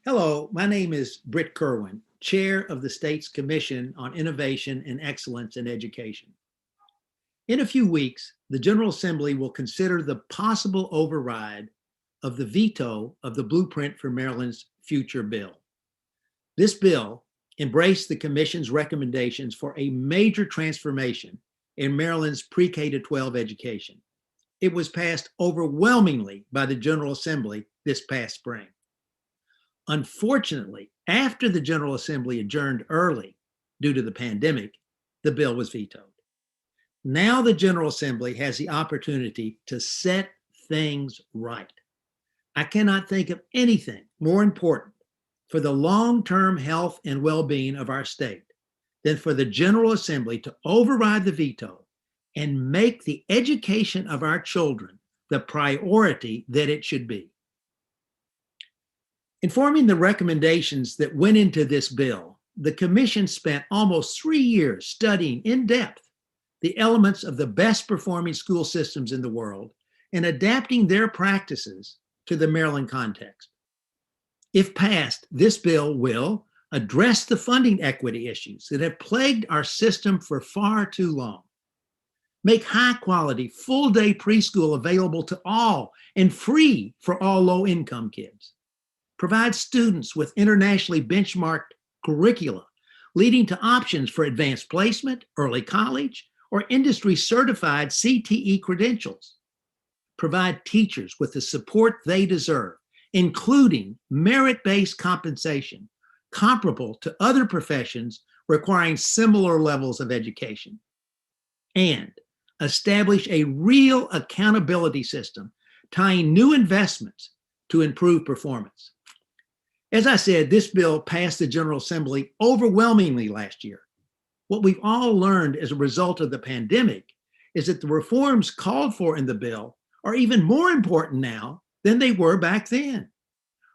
Hello, my name is Brit Kirwan, Chair of the state's Commission on Innovation and Excellence in Education. In a few weeks, the General Assembly will consider the possible override of the veto of the Blueprint for Maryland's Future bill. This bill embraced the Commission's recommendations for a major transformation in Maryland's pre-K to 12 education. It was passed overwhelmingly by the General Assembly this past spring. Unfortunately, after the General Assembly adjourned early due to the pandemic, the bill was vetoed. Now the General Assembly has the opportunity to set things right. I cannot think of anything more important for the long-term health and well-being of our state than for the General Assembly to override the veto and make the education of our children the priority that it should be. In forming the recommendations that went into this bill, the Commission spent almost 3 years studying in depth the elements of the best performing school systems in the world and adapting their practices to the Maryland context. If passed, this bill will address the funding equity issues that have plagued our system for far too long, make high-quality, full-day preschool available to all and free for all low-income kids, provide students with internationally benchmarked curricula, leading to options for advanced placement, early college, or industry-certified CTE credentials, provide teachers with the support they deserve, including merit-based compensation comparable to other professions requiring similar levels of education, and establish a real accountability system tying new investments to improve performance. As I said, this bill passed the General Assembly overwhelmingly last year. What we've all learned as a result of the pandemic is that the reforms called for in the bill are even more important now than they were back then.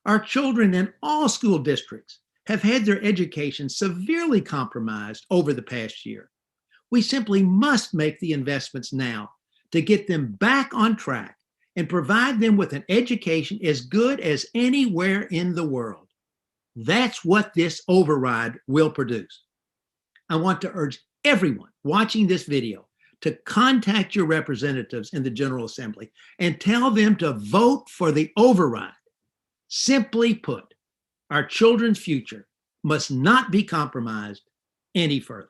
Our children in all school districts have had their education severely compromised over the past year. We simply must make the investments now to get them back on track and provide them with an education as good as anywhere in the world. That's what this override will produce. I want to urge everyone watching this video to contact your representatives in the General Assembly and tell them to vote for the override. Simply put, our children's future must not be compromised any further.